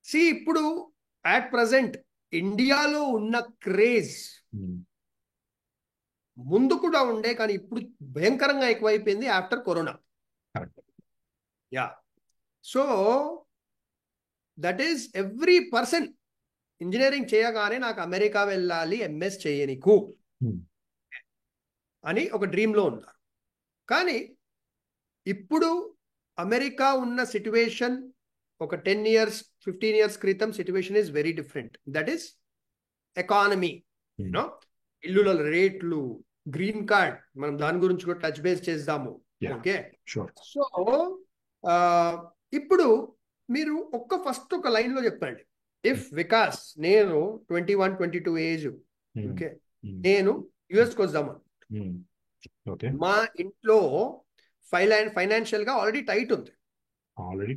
C ఇప్పుడు at present ఇండియాలో ఉన్న క్రేజ్ ముందు కూడా ఉండే, కానీ ఇప్పుడు భయంకరంగా ఎక్కువైపోయింది after corona. Correct. Yeah. So that is every person engineering చేయగానే నాకు అమెరికా వెళ్ళాలి ఎంఎస్ చేయనికు అని ఒక డ్రీమ్లో ఉన్నారు. కానీ ఇప్పుడు అమెరికా ఉన్న సిట్యువేషన్ ఒక 10 years 15 years క్రితం situation is very different. That is economy, you know, ఇల్లుల రేట్లు, గ్రీన్ కార్డ్, మనం దాని గురించి కూడా టచ్ బేస్ చేద్దాము. ఓకే. సో ఇప్పుడు మీరు ఫస్ట్ ఒక లైన్లో చెప్పండి. ఇఫ్ వికాస్, నేను 21-22 ఏజ్, ఓకే, నేను యుఎస్కి వద్దాము. మా ఇంట్లో ఫైనాన్షియల్ గా ఆల్రెడీ టైట్ ఉంది. Already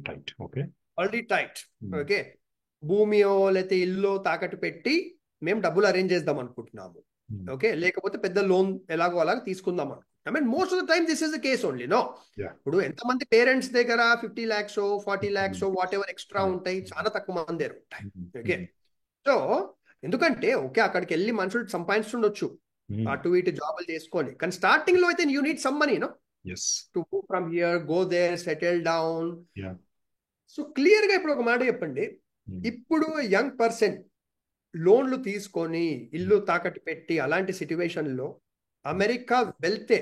tight. ఓకే. భూమియో లేకపోతే ఇల్లు తాకట్టు పెట్టి మేము డబ్బులు అరేంజ్ చేద్దాం అనుకుంటున్నాము. ఓకే. లేకపోతే పెద్ద లోన్ ఎలాగో అలాగ తీసుకుందాం అనుకుంటున్నాం. And most of the time this is the case only. No, ఇప్పుడు ఎంతమంది పేరెంట్స్ దగ్గర 50 lakhs 40 lakhs whatever extra ఉంటాయి, చాలా తక్కువ మంది దగ్గర ఉంటాయి. ఓకే. సో ఎందుకంటే ఓకే అక్కడికి వెళ్ళి మనుషులు సంపాదించుండొచ్చు, అటు ఇటు జాబులు చేసుకొని, కానీ స్టార్టింగ్ లో అయితే you need some money, no, to move from here, go there, settle down. So clear గా ఇప్పుడు ఒక మాట చెప్పండి. ఇప్పుడు యంగ్ పర్సన్ లోన్లు తీసుకొని ఇల్లు తాకట్టు పెట్టి అలాంటి సిట్యువేషన్ లో అమెరికా వెళ్తే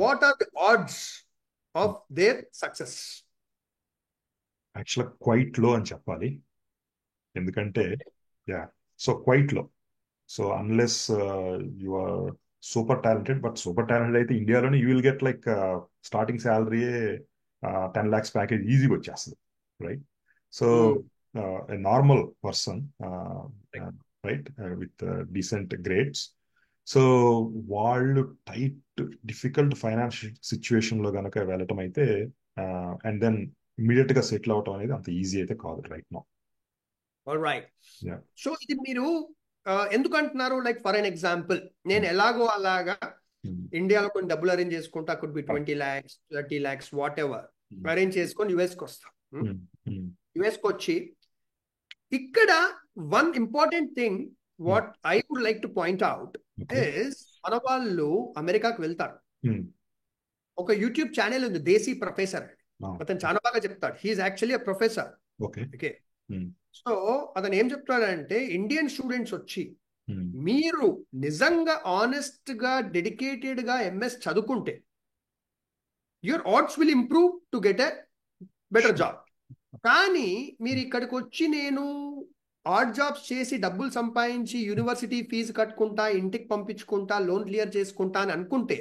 what are the odds of their success? యాక్చువల్గా క్వైట్ లో అని చెప్పాలి. ఎందుకంటే quite low, so unless you are super talented, but super talented అయితే ఇండియాలోనే you will get like starting salary 10 lakhs package ఈజీగా వచ్చేస్తుంది, right? So a normal person, right, with decent grades, so వాళ్ళు tight difficult financial situation లో కనుక వెళ్ళటం అయితే and then immediate గా సెటిల్ అవటం అనేది అంత ఈజీ అయితే కాదు రైట్ నౌ. రైట్. సో ఇది మీరు ఎందుకు అంటున్నారు? లైక్ ఫర్ ఎన్ ఎగ్జాంపుల్, నేను ఎలాగో అలాగా ఇండియాలో కొన్ని డబ్బులు అరేంజ్ చేసుకుంటా, could be 20 lakhs 30 lakhs whatever arrange చేసుకొని యుఎస్కి వస్తా. యుఎస్కి వచ్చి ఇక్కడ one important thing what I would like to point out is, మన వాళ్ళు అమెరికాకు వెళ్తారు. ఒక యూట్యూబ్ ఛానల్ ఉంది, దేశీ ప్రొఫెసర్. అతను చాలా బాగా చెప్తాడు. He is actually a professor. Okay. So అతను ఏం చెప్తాడంటే, ఇండియన్ స్టూడెంట్స్ వచ్చి మీరు నిజంగా ఆనెస్ట్ గా డెడికేటెడ్ గా ఎంఎస్ చదువుకుంటే your odds will improve to get a better job. కానీ మీరు ఇక్కడికి వచ్చి నేను ఆడ్ జాబ్స్ చేసి డబ్బులు సంపాదించి యూనివర్సిటీ ఫీజు కట్టుకుంటా, ఇంటికి పంపించుకుంటా, లోన్ క్లియర్ చేసుకుంటా అని అనుకుంటే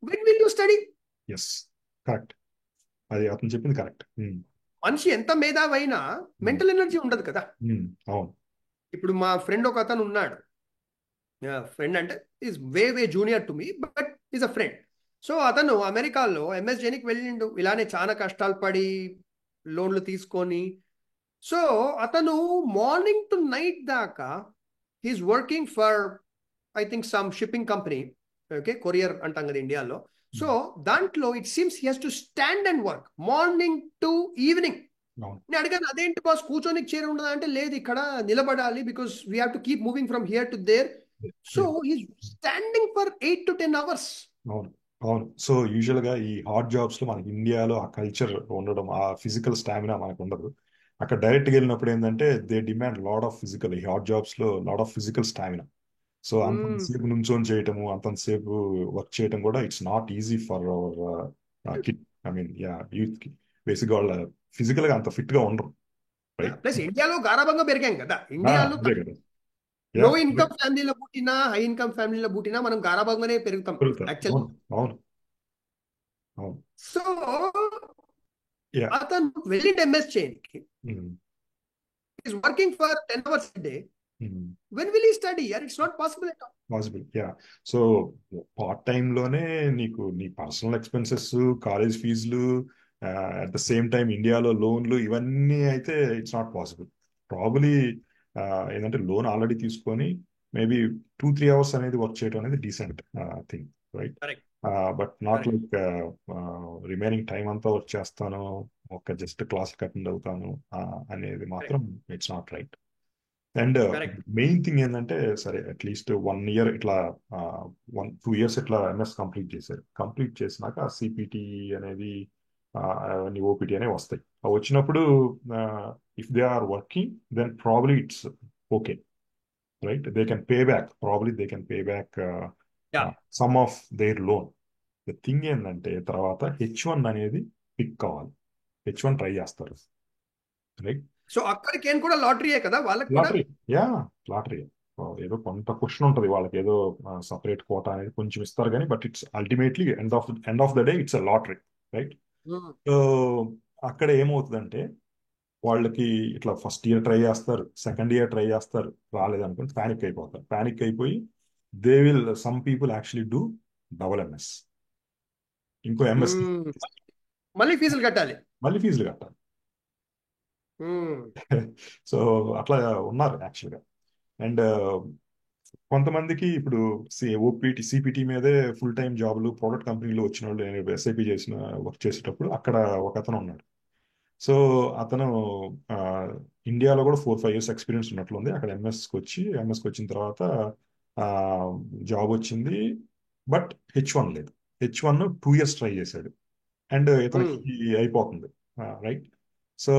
when will you study? Correct, అది అతను చెప్పింది కరెక్ట్. మనిషి ఎంత మేధావైనా మెంటల్ ఎనర్జీ ఉండదు కదా. ఇప్పుడు మా ఫ్రెండ్ ఒక అతను ఉన్నాడు, ఫ్రెండ్ అంటే is way junior to me, but is a friend. So అతను అమెరికాలో ఎంఎస్ చేయడానికి వెళ్ళిండు, ఇలానే చాలా కష్టాలు పడి లోన్లు తీసుకొని. సో అతను మార్నింగ్ టు నైట్ దాకా he is working for I think some shipping company. Okay, courier అంటాం కదా ఇండియాలో. సో దాంట్లో it seems he has to stand and work morning to evening. నేను అడిగాను, అదేంటి బాస్ కూర్చొని చేరి ఉండదా అంటే, లేదు ఇక్కడ నిలబడాలి, because we have to keep moving from here to their. So he's standing for 8 to 10 hours. అవును. సో యూజువల్ గా ఈ హార్డ్ జాబ్స్ లో మనకి ఇండియాలో ఆ కల్చర్ ఉండడం, ఆ ఫిజికల్ స్టామినా మనకు ఉండదు. అక్కడ డైరెక్ట్ గా వెళ్ళినప్పుడు ఏంటంటే they demand lot of physical, ఈ హార్డ్ జాబ్స్ లో lot of physical stamina. So అంతసేపు నుంచొని చేయటము, అంతసేపు వర్క్ చేయటం కూడా it's not easy for hour kid, I mean youth కి. బేసిక్ వాళ్ళ ఫిజికల్ గా అంత ఫిట్ గా ఉండరు. ప్లస్ ఇండియాలో గారాబంగా పెరిగాం కదా. ఇండియాలో లో ఇన్కమ్ ఫ్యామిలీలో పుట్టినా, హై ఇన్కమ్ ఫ్యామిలీలో పుట్టినా మనం గారాబంగానే పెరుగుతాం యాక్చువల్లీ. సో అతను వెళ్ళి ఎంఎస్ చేయడానికి is working for 10 hours a day. When will he study? It's not possible at all. Possible, yeah. So part time లోనే నీకు నీ పర్సనల్ ఎక్స్పెన్సెస్, కాలేజ్ ఫీజులు, అట్ ద సేమ్ టైం ఇండియాలో లోన్లు, ఇవన్నీ అయితే ఇట్స్ నాట్ పాసిబుల్. ప్రాబబ్లీ ఏంటంటే loan already తీసుకొని మేబీ 2-3 hours అనేది వర్క్ చేయడం అనేది decent thing, right? But not like remaining time అంతా వచ్చేస్తాను, ఒక జస్ట్ క్లాస్ అటెండ్ అవుతాను అనేది మాత్రం it's not right. And main thing ఏంటంటే, సరే అట్లీస్ట్ 1 year ఇట్లా 2 years ఇట్లా ఎంఎస్ కంప్లీట్ చేశారు. కంప్లీట్ చేసినాక సిపిటి అనేది అవన్నీ ఓపీటీ అనేవి వస్తాయి. వచ్చినప్పుడు if they are working then probably it's okay, right? They can pay back, probably they can pay back some of their loan. The thing ఏంటంటే తర్వాత H1 అనేది పిక్ కావాలి, H1 ట్రై చేస్తారు, రైట్? సో అక్కడికి ఏం కూడా లాటరీయే కదా వాళ్ళకి కూడా. Lottery, yeah lottery. ఏదో కొంత క్వశ్చన్ ఉంటుంది వాళ్ళకి, ఏదో సపరేట్ కోటా అనేది కొంచెం ఇస్తారు కానీ, but it's ultimately end of the day it's a lottery, right? So అక్కడ ఏమవుతుందంటే వాళ్ళకి ఇట్లా ఫస్ట్ ఇయర్ ట్రై చేస్తారు, సెకండ్ ఇయర్ ట్రై చేస్తారు, రాలేదనుకుని ప్యానిక్ అయిపోతారు. ప్యానిక్ అయిపోయి they will some people actually do double MS, ఇంకో ఎంఎస్, మళ్ళీ ఫీజులు కట్టాలి, మళ్ళీ ఫీజులు కట్టాలి. సో అట్లా ఉన్నారు యాక్చువల్గా. అండ్ కొంతమందికి ఇప్పుడు ఓపీటీ సిపిటి మీదే ఫుల్ టైం జాబ్లు ప్రోడక్ట్ కంపెనీలో వచ్చిన వాళ్ళు, నేను ఎస్ఐపి చేసిన వర్క్ చేసేటప్పుడు అక్కడ ఒక అతను ఉన్నాడు. సో అతను ఇండియాలో కూడా 4-5 years ఎక్స్పీరియన్స్ ఉన్నట్లుంది. అక్కడ ఎంఎస్కి వచ్చిన తర్వాత జాబ్ వచ్చింది, బట్ H1 లేదు. H1 2 years ట్రై చేశాడు అండ్ ఇతనికి అయిపోతుంది, రైట్? సో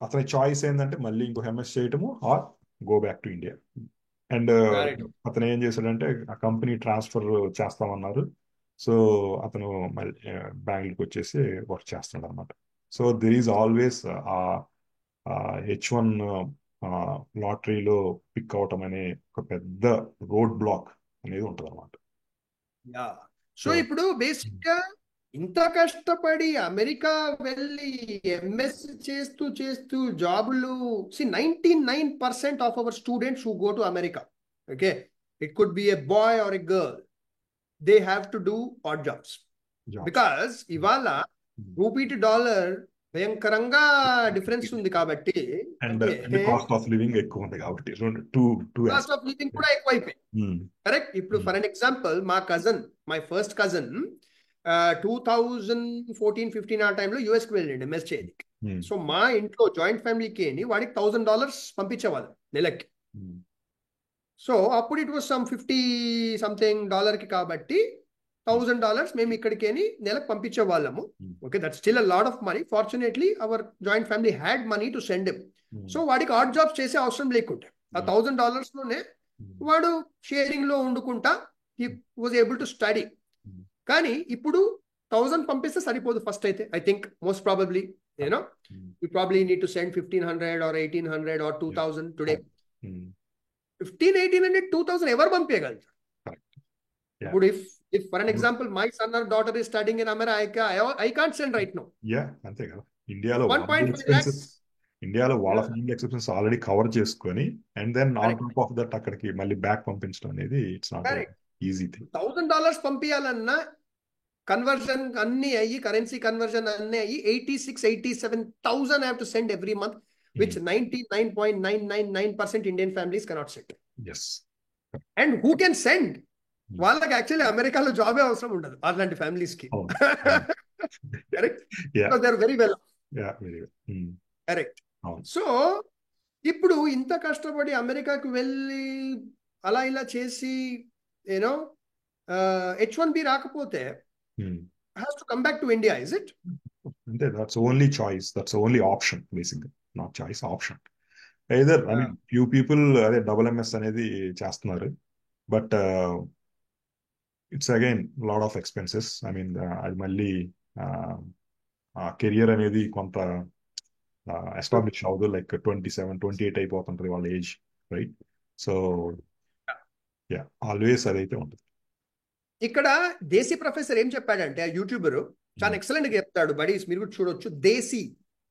అతని చాయిస్ ఏంటంటే మళ్ళీ ఇంకో ఎంఎస్ చేయటము or go back to India. And అతను ఏం చేశాడంటే ఆ కంపెనీ ట్రాన్స్ఫర్ చేస్తామన్నారు. సో అతను మళ్ళీ బెంగళూరుకి వచ్చేసి వర్క్ చేస్తున్నాడు అనమాట. So there is always H1 లాటరీలో పిక్ అవటం అనే ఒక పెద్ద రోడ్ బ్లాక్ అనేది ఉంటుంది అనమాట. సో ఇప్పుడు బేసిక్ గా ఇంత కష్టపడి అమెరికా వెళ్ళి ఎంఎస్ చేస్తూ చేస్తూ జాబులు, 99% of our students who go to America, okay, it could be a boy or a girl, they have to do odd jobs. Because ఇవాళ రూపీ టు డాలర్ భయంకరంగా డిఫరెన్స్ ఉంది కాబట్టి, అండ్ కాస్ట్ ఆఫ్ లివింగ్ ఎక్కువ ఉంది కాబట్టి cost of living కూడా ఎక్కువైపోయింది, correct? ఇప్పుడు for an example my first cousin 2014-15 ఆ టైంలో యుఎస్కి వెళ్ళండి ఎంఎస్ చేయడానికి. సో మా ఇంట్లో జాయింట్ ఫ్యామిలీకి వాడికి $1,000 పంపించేవాళ్ళు నెలకి. సో అప్పుడు ఇట్ వాస్ సమ్ $50-something కాబట్టి $1,000 మేము ఇక్కడికి నెలకు పంపించే వాళ్ళము. Okay, that still a lot of money. Fortunately our joint family had money to send him. So వాడికి ఆడ్ జాబ్స్ చేసే అవసరం లేకుంటే ఆ $1,000లోనే వాడు షేరింగ్ లో వండుకుంటా he was able to study. కానీ ఇప్పుడు 1,000 పంపిస్తే సరిపోదు ఫస్ట్ అయితే. I think most probably you probably need to send 1,500 or 1,800 or 2,000 today. 1,500, 1,800, 2,000 ఎవరు పంపించగలరు? ఇప్పుడు if for an example my son or daughter is studying in America, I can't send right now. అంతే కదా. ఇండియాలో 1.5 lakhs ఇండియాలో వాళ్ళ family expenses already cover చేసుకొని and then on top of that అక్కడికి మళ్ళీ బ్యాక్ పంపించడం అనేది ఇట్స్ నాట్ ఈజీ థింగ్. $1,000 పంపించాలన్నా కన్వర్షన్ అన్ని అయ్యి, కరెన్సీ కన్వర్షన్ అన్ని అయ్యి 86,000-87,000 have to send every month, which 99.999% Indian families cannot send. Yes. And who can send? వాళ్ళకి యాక్చువల్లీ అమెరికాలో జాబే అవసరం ఉండదు అలాంటి ఫ్యామిలీస్ కి. Correct? They are very well. Correct. So ఇప్పుడు ఇంత కష్టపడి అమెరికాకి వెళ్ళి అలా ఇలా చేసి యూనో H1B రాకపోతే has to come back to India, is it? That's only choice. That's only option, basically. Not choice, option. Either, I mean, few people అదే డబుల్ ఎంఎస్ అనేది చేస్తున్నారు, but it's again lot of expenses. I mean అది మళ్ళీ career అనేది కొంత establish అవ్వదు. Like 27-28 అయిపోతుంటది వాళ్ళ age, right? So always అదైతే ఉంటుంది. ఇక్కడ దేశీ ప్రొఫెసర్ ఏం చెప్పాడంటే, ఆ యూట్యూబర్ చాలా ఎక్సలెంట్ గా చెప్తాడు. బడీస్ మీరు కూడా చూడొచ్చు, దేశీ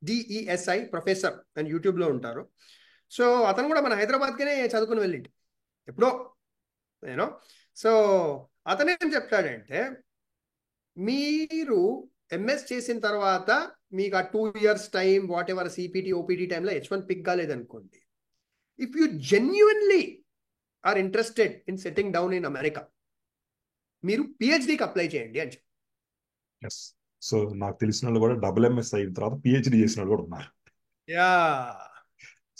DESI ప్రొఫెసర్ అని యూట్యూబ్ లో ఉంటారు. సో అతను కూడా మన హైదరాబాద్కే చదువుకుని వెళ్ళిండు ఎప్పుడో, యూనో. సో అతను ఏం చెప్తాడంటే, మీరు ఎంఎస్ చేసిన తర్వాత మీకు ఆ 2 years time whatever CPT OPT టైంలో H1 పిక్ కాలేదనుకోండి, if you genuinely are interested in setting down in America, మీరు పిహెచ్డికి అప్లై చేయండి అని చెప్పి. ఎస్. సో నాకు తెలిసిన వాళ్ళు కూడా WMS అయిన తర్వాత పిహెచ్డి చేసిన వాళ్ళు కూడా ఉన్నారు. యా,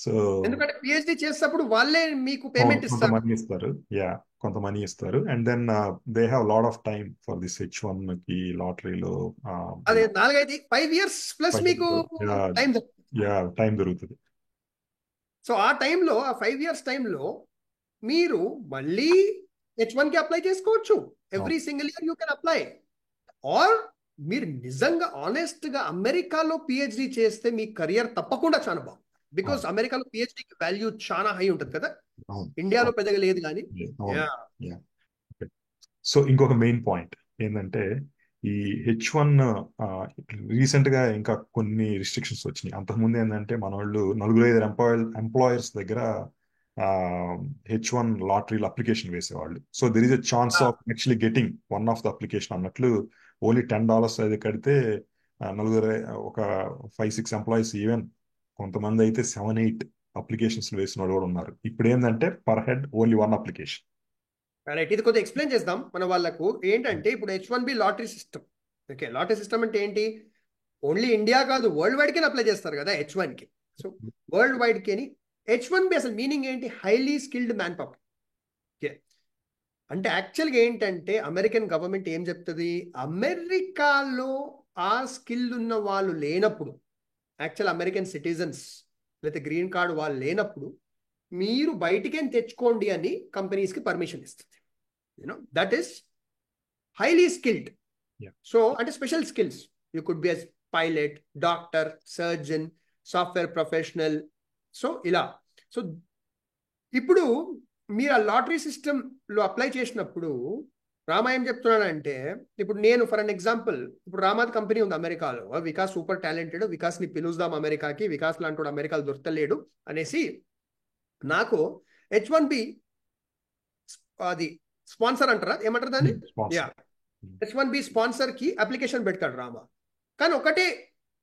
సో ఎందుకంటే పిహెచ్డి చేసేటప్పుడు వాళ్ళే మీకు అవును, పేమెంట్ కొంత ఇస్తారు. మనీ ఇస్తారు. యా, కొంత మనీ ఇస్తారు. And then they have lot of time for this H1 కి లాటరీలో అదే 5 years ప్లస్ మీకు టైం. యా, టైం దొరుకుతుంది. సో ఆ టైంలో, ఆ 5 years టైంలో మీరు మళ్ళీ H1కి అప్లై చేసుకోవచ్చు. Every single year you can apply. Or మీరు నిజంగా ఆనెస్ట్ గా అమెరికాలో పిహెచ్డి చేస్తే మీ కెరియర్ తప్పకుండా చాలా బాగుంది. బికాస్ అమెరికాలో పిహెచ్డికి వాల్యూ చాలా హై ఉంటుంది కదా, ఇండియాలో పెద్దగా లేదు కానీ. సో ఇంకొక మెయిన్ పాయింట్ ఏంటంటే ఈ H1 రీసెంట్ గా ఇంకా కొన్ని రిస్ట్రిక్షన్స్ వచ్చినాయి. అంతకుముందు ఏంటంటే మన వాళ్ళు 4-5 ఎంప్లాయర్స్ దగ్గర H1 లాటరీలో అప్లికేషన్ వేసేవాళ్ళు. So there is a chance of actually getting one of the application అన్నట్లు. ఓన్లీ $10 అది కడితే నలుగురు, ఒక 5-6 ఎంప్లాయీస్, ఈవెన్ కొంతమంది అయితే 7-8 అప్లికేషన్స్ వేసిన వాళ్ళు కూడా ఉన్నారు. ఇప్పుడు ఏంటంటే per head only 1 application. Right, ఇది కొద్దిగా ఎక్స్ప్లెయిన్ చేద్దాం మన వాళ్ళకు. ఏంటంటే ఇప్పుడు H1B lottery system. Okay, lottery system అంటే ఏంటి? ఓన్లీ ఇండియా కాదు, వరల్డ్ వైడ్ కి అప్లై చేస్తారు కదా H1కి. సో వరల్డ్ వైడ్ కి H1B అసలు మీనింగ్ ఏంటి? Highly skilled man power. Okay, అంటే యాక్చువల్గా ఏంటంటే అమెరికన్ గవర్నమెంట్ ఏం చెప్తుంది, అమెరికాలో ఆ స్కిల్ ఉన్న వాళ్ళు లేనప్పుడు, యాక్చువల్ అమెరికన్ సిటిజన్స్ లేకపోతే గ్రీన్ కార్డు వాళ్ళు లేనప్పుడు మీరు బయటికేం తెచ్చుకోండి అని కంపెనీస్కి పర్మిషన్ ఇస్తుంది. That is highly skilled. So అంటే special skills. You could be as pilot, doctor, surgeon, software professional. So ఇలా. సో ఇప్పుడు మీరు ఆ లాటరీ సిస్టంలో అప్లై చేసినప్పుడు రామా ఏం చెప్తున్నానంటే, ఇప్పుడు నేను ఫర్ అన్ ఎగ్జాంపుల్, ఇప్పుడు రామాది కంపెనీ ఉంది అమెరికాలో, వికాస్ సూపర్ టాలెంటెడ్, వికాస్ని పిలుస్తాం అమెరికాకి, వికాస్ లాంటి అమెరికాలో దొరకలేడు అనేసి నాకు H1B అది స్పాన్సర్ అంటారా, ఏమంటారు దాన్ని? యా, H1B స్పాన్సర్ కి అప్లికేషన్ పెడతాడు రామా. కానీ ఒకటే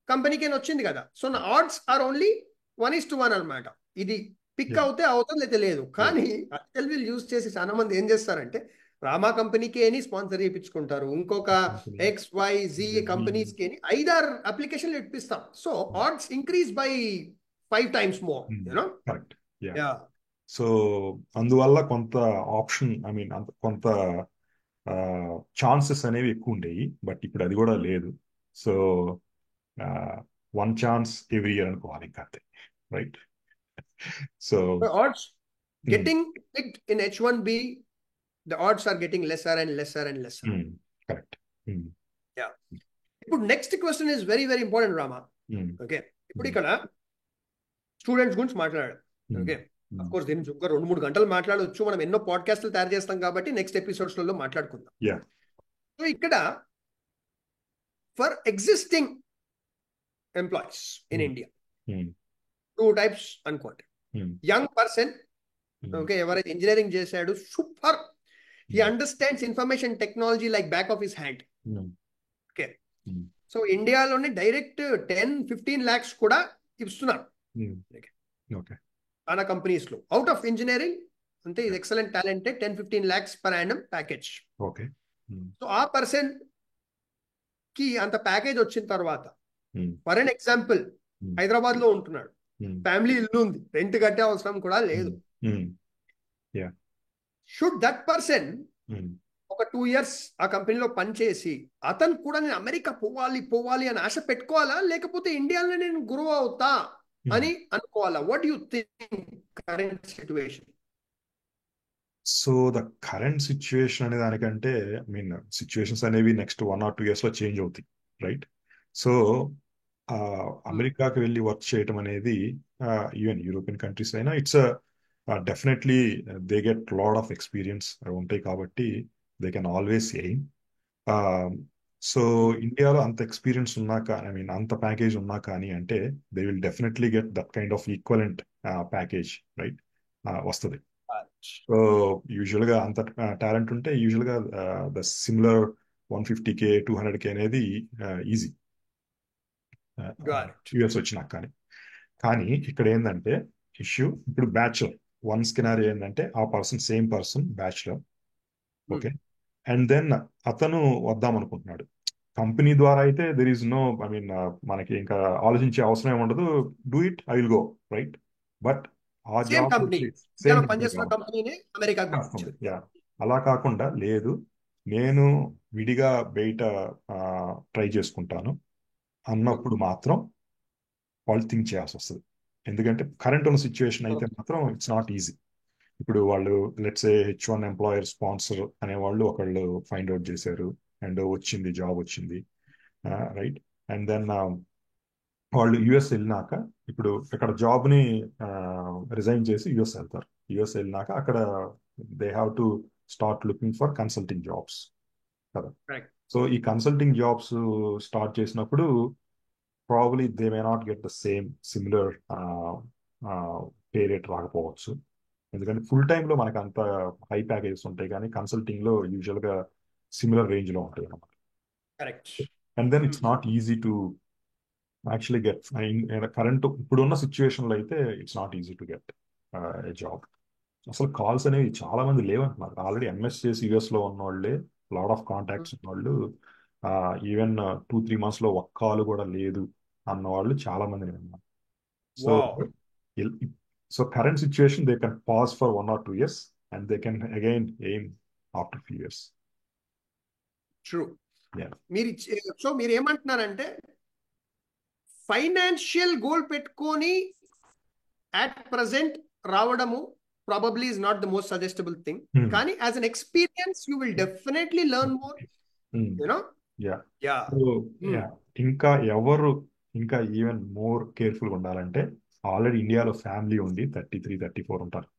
కంపెనీకి వచ్చింది కదా. సో నా ఆర్డ్స్ ఆర్ ఓన్లీ 1:1 అనమాట. ఇది పిక్ అవుతే అవుతుంది, అయితే లేదు. కానీ వీళ్ళు యూజ్ చేసి చాలా మంది ఏం చేస్తారంటే రామా కంపెనీకి అని స్పాన్సర్ చేయించుకుంటారు, ఇంకొక XYZ కంపెనీస్ కి 5-6 అప్లికేషన్లు ఇప్పిస్తాం. So odds increase by 5 times more. Correct. So అందువల్ల కొంత ఆప్షన్, ఐ మీన్ కొంత ఛాన్సెస్ అనేవి ఎక్కువ ఉండేవి. బట్ ఇప్పుడు అది కూడా లేదు. సో 1 ఛాన్స్ ఎవ్రీ ఇయర్ అనుకోవాలి ఇంకా, అంతే. Right. So odds getting picked in H1B, the odds are getting lesser and lesser and lesser. Correct. Yeah. ఇప్పుడు next question is very very important Rama. Okay, ఇప్పుడు ఇక్కడ స్టూడెంట్స్ గురించి మాట్లాడాడు. ఓకే, అఫ్ కోర్స్ దీని ఇంకా 2-3 గంటలు మాట్లాడవచ్చు. మనం ఎన్నో పాడ్కాస్ట్లు తయారు చేస్తాం కాబట్టి నెక్స్ట్ ఎపిసోడ్స్లలో మాట్లాడుకుందాం. సో ఇక్కడ for existing employees in India 2 types అనుకోండి. యంగ్ పర్సన్, ఓకే, ఎవరైతే ఇంజనీరింగ్ చేశాడు, super, he understands information technology like back of his hand. Okay, so ఇండియాలోనే డైరెక్ట్ 10-15 lakhs కూడా ఇస్తున్నారు మన కంపెనీస్ లో. అవుట్ ఆఫ్ ఇంజనీరింగ్ అంటే ఇది excellent talented, 10-15 lakhs per annum package. So ఆ పర్సన్ కి అంత ప్యాకేజ్ వచ్చిన తర్వాత, ఫర్ ఎన్ ఎగ్జాంపుల్, హైదరాబాద్ లో ఉంటున్నాడు, ఫ్యామిలీ ఇల్లు ఉంది, రెంట్ కట్టే అవసరం కూడా లేదు. షుడ్ దట్ పర్సన్ ఒక 2 years ఆ కంపెనీలో పనిచేసి అతను కూడా నేను అమెరికా పోవాలి అని ఆశ పెట్టుకోవాలా, లేకపోతే ఇండియాలో నేను గ్రో అవుతా అని అనుకోవాలా? What you think current situation? So the current situation అనే దానికంటే, ఐ మీన్ సిచ్యువేషన్స్ అనేవి నెక్స్ట్ 1 or 2 years లో చేంజ్ అవుతాయి. రైట్. సో అమెరికాకి వెళ్ళి వర్క్ చేయటం అనేది, ఈవెన్ యూరోపియన్ కంట్రీస్ అయినా, it's definitely they get lot of experience ఉంటాయి కాబట్టి they can always aim. So ఇండియాలో అంత ఎక్స్పీరియన్స్ ఉన్నాక, ఐ మీన్ అంత ప్యాకేజ్ ఉన్నా కానీ అంటే they will definitely get that kind of equivalent package. Right, వస్తుంది. సో యూజువల్గా అంత టాలెంట్ ఉంటే యూజువల్గా ద సిమిలర్ 150K 200K అనేది ఈజీ యూఎస్ వచ్చినాక. కానీ ఇక్కడ ఏంటంటే ఇష్యూ, ఇప్పుడు బ్యాచులర్ 1 scenario ఏంటంటే ఆ person, same person bachelor, okay, and then అతను వద్దాం అనుకుంటున్నాడు. కంపెనీ ద్వారా అయితే there is no, I mean, మనకి ఇంకా ఆలోచించే అవసరం ఏమి ఉండదు. Do it, I will go, right. But ఆ సేమ్ జాబ్ కంపెనీ, వచ్చి సేమ్ ఇండియాలో కంపెనీ పనిచేస్తున్న కావాలి. కంపెనీనే అమెరికాకి కష్టమే. పంపించారు. యా, అలా కాకుండా లేదు, నేను విడిగా బయట ట్రై చేసుకుంటాను అన్నప్పుడు మాత్రం వాళ్ళు థింక్ చేయాల్సి వస్తుంది. ఎందుకంటే కరెంట్ ఉన్న సిచ్యువేషన్ అయితే మాత్రం ఇట్స్ నాట్ ఈజీ. ఇప్పుడు వాళ్ళు let's A H1 employer sponsor అనేవాళ్ళు ఒకళ్ళు ఫైండ్ అవుట్ చేశారు, అండ్ వచ్చింది, జాబ్ వచ్చింది, రైట్. అండ్ దెన్ వాళ్ళు యుఎస్ వెళ్ళినాక, ఇప్పుడు ఇక్కడ జాబ్ని రిజైన్ చేసి యుఎస్ వెళ్తారు. యుఎస్ వెళ్ళినాక అక్కడ they have to start looking for consulting jobs కదా. Correct. సో ఈ కన్సల్టింగ్ జాబ్స్ స్టార్ట్ చేసినప్పుడు probably they may not get the same similar pay rate రాకపోవచ్చు. ఎందుకంటే ఫుల్ టైంలో మనకు అంత హై ప్యాకేజెస్ ఉంటాయి, కానీ కన్సల్టింగ్లో యూజువల్గా సిమిలర్ రేంజ్లో ఉంటాయి అన్నమాట. Correct. And then it's not easy to actually get, current ఇప్పుడున్న సిచ్యువేషన్లో అయితే it's not easy to get a job. అసలు కాల్స్ అనేవి చాలా మంది లేవంటున్నారు. ఆల్రెడీ ఎంఎస్ చేసి యూఎస్లో ఉన్న వాళ్ళే, లాట్ ఆఫ్ కాంటాక్ట్స్ ఉన్న వాళ్ళు, ఈవెన్ 2-3 months లో ఒక్క కాల్ కూడా లేదు అన్న వాళ్ళు చాలా మంది ఉన్నారు. So wow. So current situation they can pause for 1 or 2 years and they can again aim after few years. True. So మీరు ఏమంటున్నారంటే ఫైనాన్షియల్ గోల్ పెట్టుకొని అట్ ప్రజెంట్ రావడము probably is not the most suggestable thing, కానీ as an experience you will definitely learn more, you know. ఇంకా ఎవరు ఇంకా even more కేర్ఫుల్గా ఉండాలంటే, ఆల్రెడీ ఇండియాలో ఫ్యామిలీ ఉండి 33-34 ఉంటారు.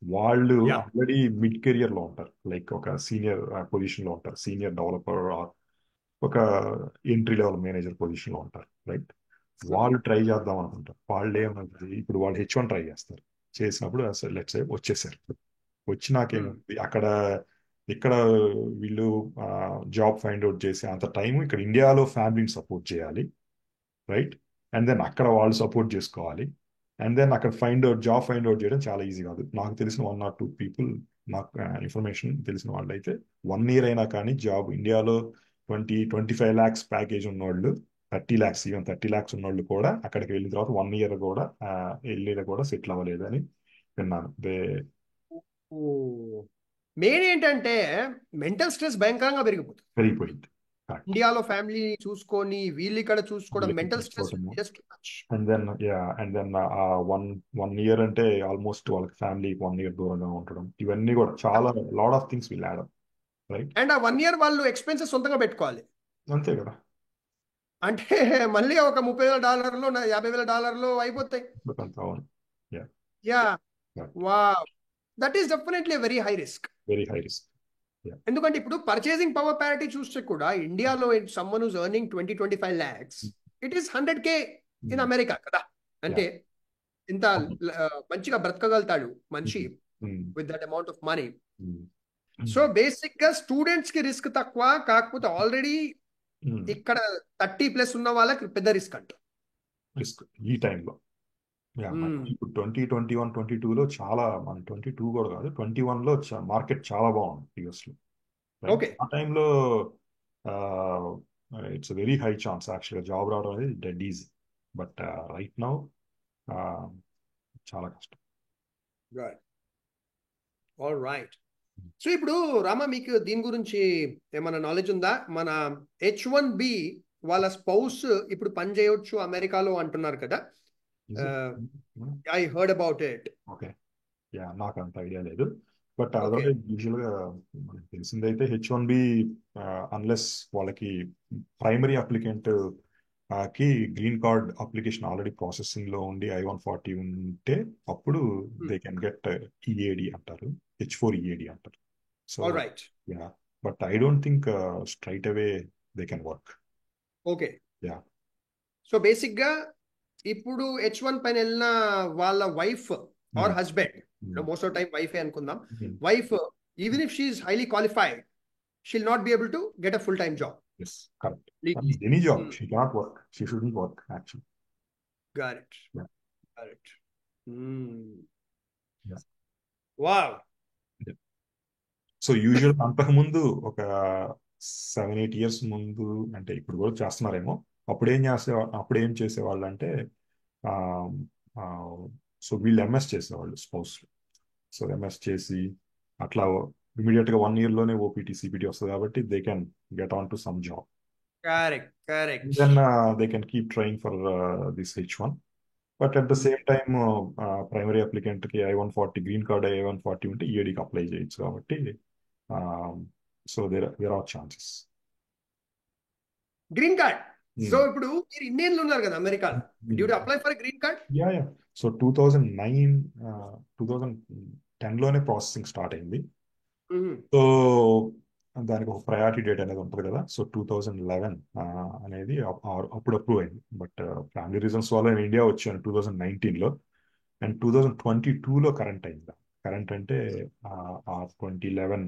వాళ్ళు ఆల్రెడీ మిడ్ కెరియర్ లో ఉంటారు, లైక్ ఒక సీనియర్ పొజిషన్ లో ఉంటారు, సీనియర్ డెవలపర్, ఒక ఎంట్రీ లెవెల్ మేనేజర్ పొజిషన్ లో ఉంటారు, రైట్. వాళ్ళు ట్రై చేద్దాం అనుకుంటారు. వాళ్ళు ఏమవుతుంది, ఇప్పుడు వాళ్ళు H1 ట్రై చేస్తారు, చేసినప్పుడు అసలు లెట్స్ సే వచ్చేసారు. వచ్చినాకేముంది అక్కడ, ఇక్కడ వీళ్ళు జాబ్ ఫైండ్ అవుట్ చేసి అంత టైం ఇక్కడ ఇండియాలో ఫ్యామిలీని సపోర్ట్ చేయాలి, రైట్. అండ్ దెన్ అక్కడ వాళ్ళు సపోర్ట్ చేసుకోవాలి. అండ్ దెన్ అక్కడ జాబ్ ఫైండ్ అవుట్ చేయడం చాలా ఈజీ కాదు. నాకు తెలిసిన 1 or 2 పీపుల్, నాకు ఇన్ఫర్మేషన్ తెలిసిన వాళ్ళు అయితే 1 year అయినా కానీ జాబ్ ఇండియాలో 20-25 lakhs ప్యాకేజ్ ఉన్నవాళ్ళు, 30 lakhs, ఈవెన్ 30 lakhs ఉన్నవాళ్ళు కూడా అక్కడికి వెళ్ళిన తర్వాత 1 year కూడా వెళ్ళేది కూడా సెటిల్ అవ్వలేదు అని విన్నాను. మెయిన్ ఏంటంటే మెంటల్ స్ట్రెస్ భయంకరంగా పెరిగిపోతుంది. పెరిగిపోయింది. ఇండియాలో ఫ్యామిలీ చూసుకొని వీళ్ళు ఇక్కడ చూసుకోవడం, mental stress just much. And then ఆ వన్ ఇయర్ అంటే ఆల్మోస్ట్ వాళ్ళకి ఫ్యామిలీ 1 year దూరంగా ఉండడం, ఇవన్నీ కూడా చాలా lot of things will add up, right. And ఆ 1 year వాళ్ళు ఎక్స్పెన్సెస్ సొంతంగా పెట్టుకోవాలి. అంతే కదా. అంటే మళ్ళీ ఒక $30,000 $50,000 అయిపోతాయి. అవును. Yeah. Wow. That is definitely very high risk. Very high risk. ఎందుకంటే ఇప్పుడు పర్చేసింగ్ పవర్ ప్యారిటీ చూస్తే కూడా ఇండియాలో someone who's earning 20-25 lakhs, it is 100K in America కదా. అంటే ఇంత మంచిగా బ్రతకగలుగుతాడు మనిషి with that amount of money. So basic గా స్టూడెంట్స్ కి రిస్క్ తక్కువ, కాకపోతే ఆల్రెడీ ఇక్కడ 30+ ఉన్న వాళ్ళకి పెద్ద రిస్క్ అంట. రిస్క్ ఈ టైంలో. ఇప్పుడు 2021, 22లో చాలా, మన 22 కూడా కాదు, 21లో మార్కెట్ చాలా బాగుంది యూఎస్ లో. ఆ టైంలో ఇట్స్ వెరీ హై ఛాన్స్ యాక్చువల్గా జాబ్ రావడం అనేది dead easy. But right now చాలా కష్టం. All right. సో ఇప్పుడు రామ, మీకు దీని గురించి ఏమైనా నాలెడ్జ్ ఉందా? మన H1B వాళ్ళ స్పౌస్ ఇప్పుడు పని చేయొచ్చు అమెరికాలో అంటున్నారు కదా. I heard about it. Okay. నాకు అంత ఐడియా లేదు. బట్ అదే యూజువల్గా మనకు తెలిసిందైతే H1B అన్లెస్ వాళ్ళకి ప్రైమరీ అప్లికెంట్ కి green card application already processing లో ఉండి I-140 ఉంటే అప్పుడు దే కెన్ గెట్ EAD అంటారు, H4 EAD అంటారు. So but I don't think straight away they can work. Okay. So basic గా ఇప్పుడు H1 పైన వెళ్ళిన వాళ్ళ wife or husband, most of time wife అనుకుందాం, wife even if she is highly qualified, she'll not be able to get a full time job. Yes, correct. Any job, she cannot work. She shouldn't work, actually. Got it. Yeah. Got it. Wow. Yeah. So usual అంతకుముందు ఒక 7-8 years ముందు, అంటే ఇప్పుడు కూడా చేస్తున్నారేమో, అప్పుడు ఏం చేసేవాళ్ళు అంటే ఆ, ఆ, సో వీళ్ళు ఎంఎస్ చేసేవాళ్ళు స్పౌస్. సో ఎంఎస్ చేసి అట్లా ఇమీడియట్ గా 1 year లోనే ఓపీటీ సిపిటీ వస్తుంది కాబట్టి they can get on to some job. Correct correct. Then they can keep trying for this H1. But at the same time primary applicant కి I-140 green card I-140 ఉంటే ఈఏడికి apply చేయొచ్చు కాబట్టి so there are chances. Green card. So ఇప్పుడు మీరు ఇన్నేళ్ళు ఉన్నారు కదా అమెరికాలో, due to apply for green card? Yeah yeah. So 2010 లోనే ప్రాసెసింగ్ స్టార్ట్ అయింది. సో దానికి ఒక ప్రయారిటీ డేట్ అనేది ఉంటుంది కదా. సో 2011 అనేది అప్పుడు అప్రూవ్ అయింది. బట్ ఫ్యామిలీ రీజన్స్ వల్ల నేను ఇండియా వచ్చాను 2019లో. అండ్ 2022లో కరెంట్ అయింది. కరెంట్ అంటే 2011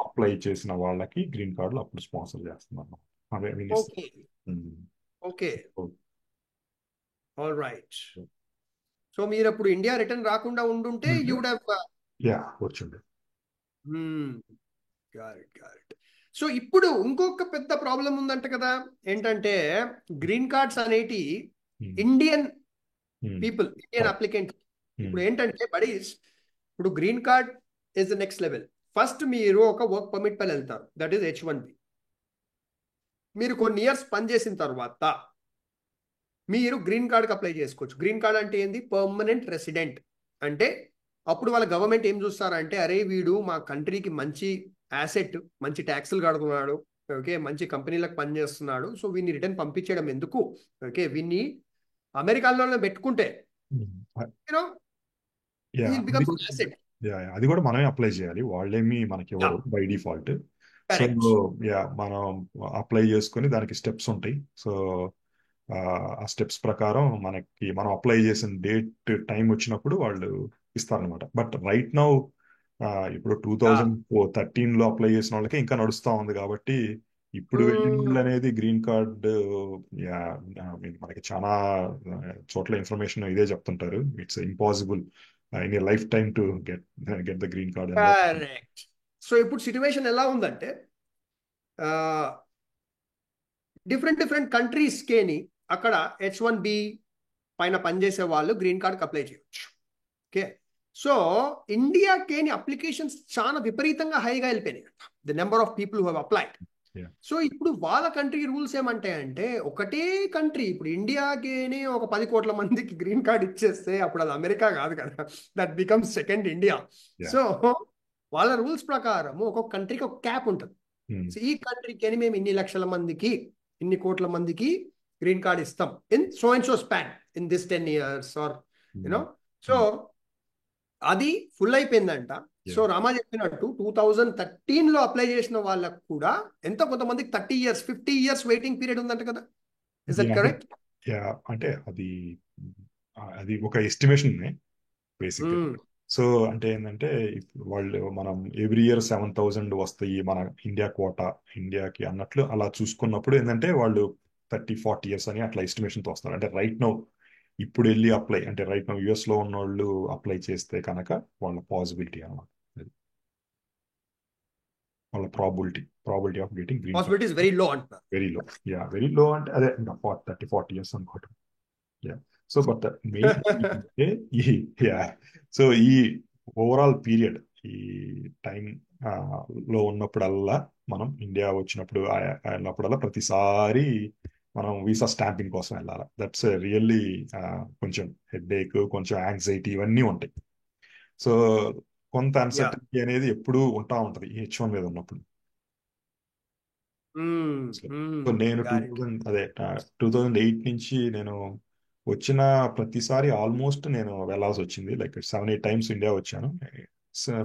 అప్లై చేసిన వాళ్ళకి గ్రీన్ కార్డులు అప్పుడు స్పాన్సర్ చేస్తున్నాను. Okay okay, all right. So మీరు అప్పుడు ఇండియా రిటర్న్ రాకుండా ఉండుంటే యూ వుడ్ హావ్ యా వచ్చింది. సో ఇప్పుడు ఇంకొక పెద్ద ప్రాబ్లం ఉందంట కదా, ఏంటంటే గ్రీన్ కార్డ్స్ అనేటి ఇండియన్ పీపుల్, ఇండియన్ అప్లికెంట్. ఇప్పుడు ఏంటంటే బడీస్, ఇప్పుడు green card is the next level. First మీరు ఒక వర్క్ పర్మిట్ పైన వెళ్తారు, దట్ ఈస్ H1B. మీరు కొన్ని ఇయర్స్ పనిచేసిన తర్వాత మీరు గ్రీన్ కార్డ్కి అప్లై చేసుకోవచ్చు. గ్రీన్ కార్డ్ అంటే ఏంది? Permanent resident. అంటే అప్పుడు వాళ్ళ గవర్నమెంట్ ఏం చూస్తారంటే, అరే వీడు మా కంట్రీకి మంచి యాసెట్, మంచి ట్యాక్సులు కడుతున్నాడు, ఓకే, మంచి కంపెనీలకు పనిచేస్తున్నాడు, సో వీన్ని రిటర్న్ పంపించడం ఎందుకు, ఓకే, వీన్ని అమెరికాలోనే పెట్టుకుంటే యూనో యాసెట్. అది కూడా మనమే అప్లై చేయాలి, వాళ్ళేమి మనకి ఇవ్వరు బై డిఫాల్ట్. సో యా, మనం అప్లై చేసుకుని దానికి స్టెప్స్ ఉంటాయి. సో ఆ స్టెప్స్ ప్రకారం మనం అప్లై చేసిన డేట్ టైం వచ్చినప్పుడు వాళ్ళు ఇస్తారనమాట. బట్ రైట్ నౌ ఇప్పుడు 2013లో అప్లై చేసిన వాళ్ళకి ఇంకా నడుస్తూ ఉంది కాబట్టి ఇప్పుడు వెళ్ళిన అనేది గ్రీన్ కార్డ్, మనకి చాలా చోట్ల ఇన్ఫర్మేషన్ ఇదే చెప్తుంటారు, it's impossible in life time to get the green card. Correct. So ఇప్పుడు సిచ్యువేషన్ ఎలా ఉందంటే, డిఫరెంట్ కంట్రీస్కేని అక్కడ H1B పైన పనిచేసే వాళ్ళు గ్రీన్ కార్డ్కి అప్లై చేయొచ్చు. ఓకే, సో ఇండియాకేని అప్లికేషన్స్ చాలా విపరీతంగా హైగా వెళ్ళిపోయినాయి, the number of people who have applied. So ఇప్పుడు వాళ్ళ కంట్రీ రూల్స్ ఏమంటాయంటే, ఒకటే కంట్రీ ఇప్పుడు ఇండియాకేనే ఒక 10 కోట్ల మందికి గ్రీన్ కార్డ్ ఇచ్చేస్తే అప్పుడు అది అమెరికా కాదు కదా, that becomes second India. So వాళ్ళ రూల్స్ ప్రకారం ఒక్కొక్క కంట్రీకి ఒక క్యాప్ ఉంటుంది. సో ఈ కంట్రీకి మేము ఇన్ని లక్షల మందికి, ఇన్ని కోట్ల మందికి గ్రీన్ కార్డ్ ఇస్తాం in so and so span in this 10 years or you know. So అది ఫుల్ అయిపోయిందంట. సో రామా చెప్పినట్టు 2013లో అప్లై చేసిన వాళ్ళకు కూడా ఎంత, కొంతమందికి 30 years 50 years వెయిటింగ్ పీరియడ్ ఉందంట కదా. Is that correct? అంటే అది ఒక ఎస్టిమేషన్ బేసిక్. సో అంటే ఏంటంటే మనం ఎవ్రీ ఇయర్ 7,000 వస్తాయి మన ఇండియా కోటా, ఇండియాకి అన్నట్లు అలా చూసుకున్నప్పుడు ఏంటంటే వాళ్ళు 30-40 years అని అట్లా ఎస్టిమేషన్తో వస్తారు. అంటే రైట్ నౌ ఇప్పుడు వెళ్ళి అప్లై, అంటే రైట్ నౌ యుఎస్ లో ఉన్న వాళ్ళు అప్లై చేస్తే కనుక వాళ్ళ పాసిబిలిటీ అన్నమాట, వాళ్ళ probability of getting green possibility is very low అంటారు. వెరీ లో అంటే అదే 30-40 years అనుకోవటం. సో బట్ మెయిన్ సో ఈ ఓవరాల్ పీరియడ్, ఈ టైం లో ఉన్నప్పుడల్లా మనం ఇండియా వెళ్ళినప్పుడల్లా ప్రతిసారి మనం వీసా స్టాంపింగ్ కోసం వెళ్ళాలి. దట్స్ రియల్లీ కొంచెం హెడ్ఏక్, కొంచెం యాంగ్జైటీ ఇవన్నీ ఉంటాయి. సో కొంత అన్సర్టనిటీ అనేది ఎప్పుడూ ఉంటా ఉంటది ఈ H1 మీద ఉన్నప్పుడు. సో నేను 2008 నుంచి నేను వచ్చిన ప్రతిసారి ఆల్మోస్ట్ నేను వెళ్ళాల్సి వచ్చింది. లైక్ 7-8 times ఇండియా వచ్చాను,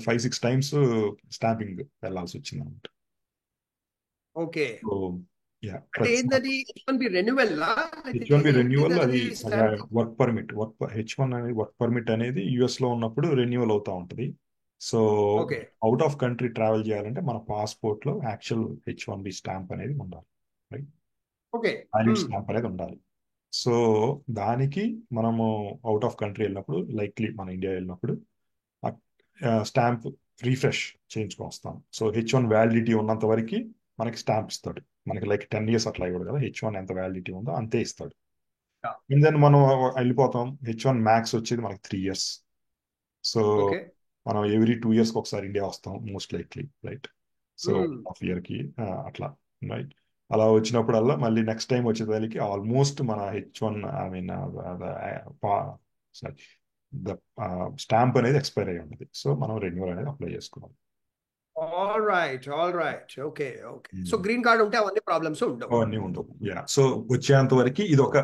5-6 times స్టాంపింగ్ వెళ్ళాల్సి వచ్చింది అనమాట. ఓకే, H1B రెన్యువల్ అది వర్క్ పర్మిట్. H1 అనేది వర్క్ పర్మిట్ అనేది యుఎస్ లో ఉన్నప్పుడు రెన్యువల్ అవుతా ఉంటది. So out of country travel చేయాలంటే మన పాస్పోర్ట్ లో యాక్చువల్ H1B స్టాంప్ అనేది ఉండాలి, రైట్? వ్యాలిడ్ స్టాంప్ అనేది ఉండాలి. సో దానికి మనము అవుట్ ఆఫ్ కంట్రీ వెళ్ళినప్పుడు, లైక్లీ మన ఇండియా వెళ్ళినప్పుడు స్టాంప్ రీఫ్రెష్ చేయించుకొని వస్తాం. సో H1 వ్యాలిడిటీ ఉన్నంత వరకు మనకి స్టాంప్ ఇస్తాడు. మనకి లైక్ 10 years అట్లా ఇవ్వడు కదా, H1 ఎంత వ్యాలిడిటీ ఉందో అంతే ఇస్తాడు. అండ్ దెన్ మనం వెళ్ళిపోతాం. H1 మ్యాక్స్ వచ్చేది మనకి 3 years. సో ఓకే మనం ఎవ్రీ 2 years ఒకసారి ఇండియా వస్తాం most likely, right? So half ఇయర్కి అట్లా, రైట్? అలా వచ్చినప్పుడల్లా మళ్ళీ నెక్స్ట్ టైం వచ్చేదానికి ఆల్మోస్ట్ మన H1 I mean sorry the stamp అనేది ఎక్స్పైర్ అయ్యి ఉంటుంది. సో మనం రెన్యూవల్ అనేది అప్లై చేసుకోవాలి. All right okay. So green card ఉంటే అవన్నీ ప్రాబ్లమ్స్ ఉండవు. అవన్నీ ఉండవు. యా. సో వచ్చేంత వరకు ఇది ఒక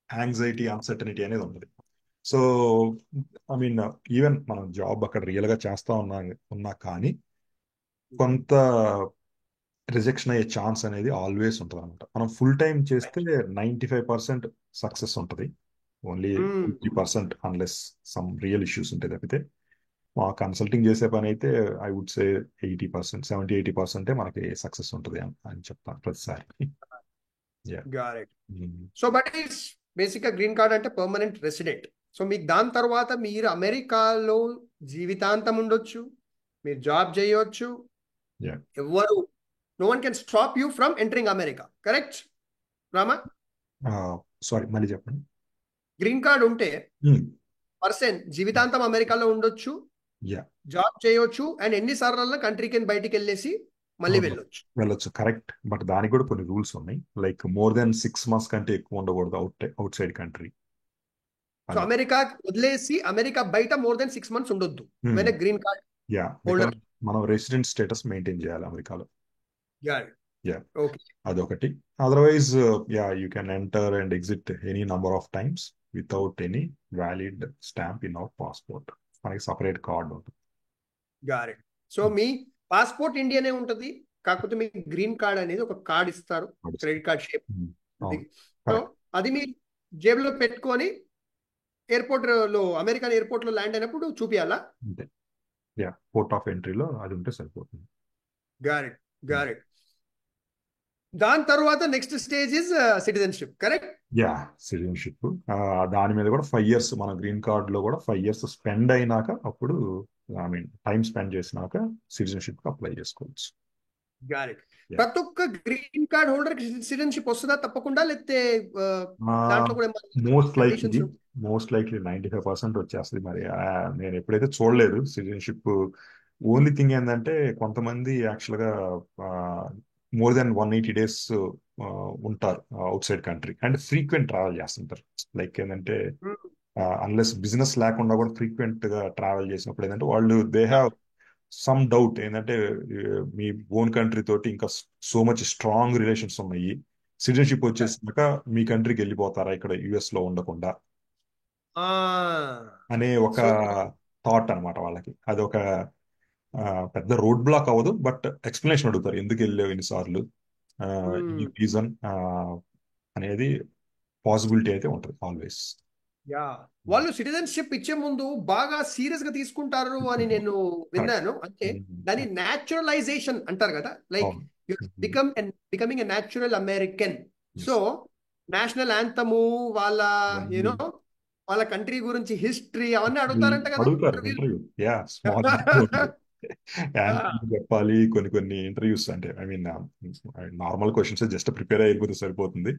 యాంగ్జైటీ, అన్సర్టనిటీ అనేది ఉంటుంది. సో ఐ మీన్ ఈవెన్ మనం జాబ్ అక్కడ రియల్ గా చేస్తా ఉన్నా కానీ కొంత రిజెక్షన్ అయ్యే ఛాన్స్ అనేది ఆల్వేస్ ఉంటుంది అనమాట. మనం ఫుల్ టైం చేస్తే 95% సక్సెస్ ఉంటుంది. Only 50% unless some real issues ఉంటాయి తప్పితే. మా కన్సల్టింగ్ చేసే పని అయితే ఐ వుడ్ సే 80%, 70-80% మనకి సక్సెస్ ఉంటుంది అని చెప్తాను ప్రతిసారి. సో బట్ ఈస్ బేసిక్ గా గ్రీన్ కార్డ్ అంటే పర్మనెంట్ రెసిడెంట్. సో మీకు దాని తర్వాత మీరు అమెరికాలో జీవితాంతం ఉండొచ్చు, మీరు జాబ్ చేయొచ్చు. ఎవరు no one can stop you from entering America, correct Rama? Sorry మళ్ళీ చెప్పండి. గ్రీన్ కార్డ్ ఉంటే పర్సన్ జీవితాంతం అమెరికాలో ఉండొచ్చు, జాబ్ చేయొచ్చు, అండ్ ఎన్నిసార్లు కంట్రీకి బయటికి వెళ్ళేసి మళ్ళీ వెళ్ళొచ్చు. కరెక్ట్. బట్ దానికి కూడా కొన్ని రూల్స్ ఉన్నాయి. లైక్ మోర్ దెన్ 6 months కంటే ఎక్కువ ఉండకూడదు out side country. So America వదిలేసి అమెరికా బయట మోర్ దెన్ 6 months ఉండొద్దు గ్రీన్ కార్డ్ హోల్డర్. మనం రెసిడెంట్ స్టేటస్ మెయింటైన్ చేయాలి అమెరికాలో. అదొకటి. Otherwise you can enter and exit any number of times without any valid stamp in our passport. మనకి separate card ఉంటుంది. So మీ passport ఇండియానే ఉంటుంది, కాకపోతే మీకు గ్రీన్ కార్డ్ అనేది ఒక కార్డ్ ఇస్తారు, క్రెడిట్ కార్డ్ షేప్. సో అది మీ జేబులో పెట్టుకొని ఎయిర్పోర్ట్ లో, అమెరికన్ ఎయిర్పోర్ట్ లో ల్యాండ్ అయినప్పుడు చూపియాలా? పోర్ట్ ఆఫ్ ఎంట్రీలో అది ఉంటే సరిపోతుంది. గారెట్. దాని తర్వాత next stage is citizenship, correct? Citizenship. దాని మీద కూడా 5 years, మన గ్రీన్ కార్డ్ లో కూడా 5 years స్పెండ్ అయినాక, అప్పుడు ఐ మీన్ టైం స్పెండ్ చేసినాక సిటిజన్షిప్ అప్లై చేసుకోవచ్చు. ప్రతి ఒక్క గ్రీన్ కార్డ్ హోల్డర్ కి సిటిజన్షిప్ వస్తుందా తప్పకుండా, లేకపోతే మోస్ట్ లైక్లీ 95% వచ్చేస్తుంది. మరి నేను ఎప్పుడైతే చూడలేదు సిటిజన్షిప్. ఓన్లీ థింగ్ ఏంటంటే కొంతమంది యాక్చువల్గా మోర్ దెన్ 180 days ఉంటారు out side country and frequent travel చేస్తుంటారు. లైక్ ఏంటంటే అన్లెస్ బిజినెస్ లేకుండా కూడా ఫ్రీక్వెంట్ గా ట్రావెల్ చేసినప్పుడు ఏంటంటే వాళ్ళు దే హ్యావ్ సమ్ డౌట్ ఏంటంటే మీ ఓన్ కంట్రీ తోటి ఇంకా సో మచ్ స్ట్రాంగ్ రిలేషన్స్ ఉన్నాయి, సిటిజన్షిప్ వచ్చేసాక మీ కంట్రీకి వెళ్ళిపోతారా ఇక్కడ యుఎస్ లో ఉండకుండా అనే ఒక థాట్ అనమాట వాళ్ళకి. అది ఒక పెద్ద రోడ్ బ్లాక్ అవ్వదు, బట్ ఎక్స్ప్లెనేషన్ అడుగుతారు, ఎందుకు వెళ్ళావు ఎన్నిసార్లు, ఈ రీజన్ అనేది పాసిబిలిటీ అయితే ఉంటుంది ఆల్వేస్. వాళ్ళు సిటిజన్షిప్ ఇచ్చే ముందు బాగా సీరియస్ గా తీసుకుంటారు అని నేను విన్నాను. అంటే దాని న్యాచురలైజేషన్ అంటారు కదా, like becoming a natural American. So national anthem, వాళ్ళ యూనో వాళ్ళ కంట్రీ గురించి హిస్టరీ అవన్నీ అడుగుతారంట కదా. చెప్పాలి కొన్ని ఇంటర్వ్యూస్. అంటే I mean normal questions just prepare అయిపోతే సరిపోతుంది.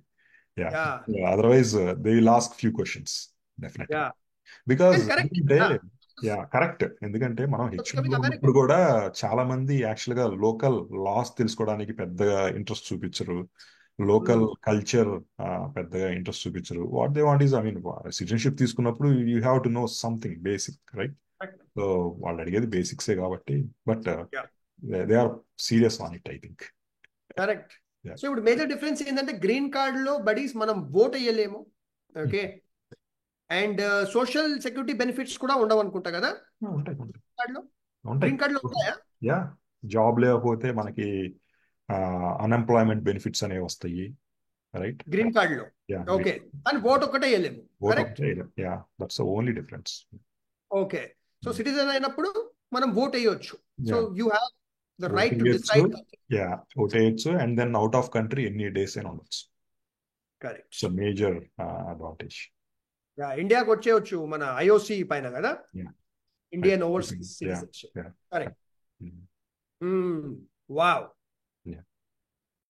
Otherwise they will ask few questions definitely, because correct. ఎందుకంటే మనం H1 ఉన్నప్పుడు కూడా చాలా మంది యాక్చువల్ గా లోకల్ లాస్ తెలుసుకోవడానికి పెద్దగా ఇంట్రెస్ట్ చూపించరు, లోకల్ కల్చర్ పెద్దగా ఇంట్రెస్ట్ చూపించరు. What they want is I mean citizenship తీసుకున్నప్పుడు you have to know something basic, right? So వాళ్ళు అడిగేది బేసిక్సే కాబట్టి, but they are serious on it I think. Correct. So ఇప్పుడు మేజర్ డిఫరెన్స్ ఏంటంటే గ్రీన్ కార్డ్ లో బడీస్ మనం ఓట్ అయ్యలేము, okay, and social security benefits కూడా ఉండవు అనుకుంటా కదా గ్రీన్ కార్డ్ లో ఉంటాయా? జాబ్ లేకపోతే మనకి అన్ఎంప్లాయ్మెంట్ బెనిఫిట్స్ అనేవి వస్తాయి, రైట్? గ్రీన్ కార్డ్ లో ఓకే, కానీ ఓట్ ఒకటే వేయలేము, correct? That's the only difference. Okay. So citizen అయినప్పుడు మనం ఓట్ వేయొచ్చు. So you have the right to decide. Vote వేయొచ్చు and then out of country ఎన్ని డేస్ అయినా ఉండొచ్చు. కరెక్ట్. So major advantage. ఇండియాకి వచ్చేయచ్చు మన IOC పైన కదా, Indian overseas citizenship. Correct. Mm. Mm. Wow.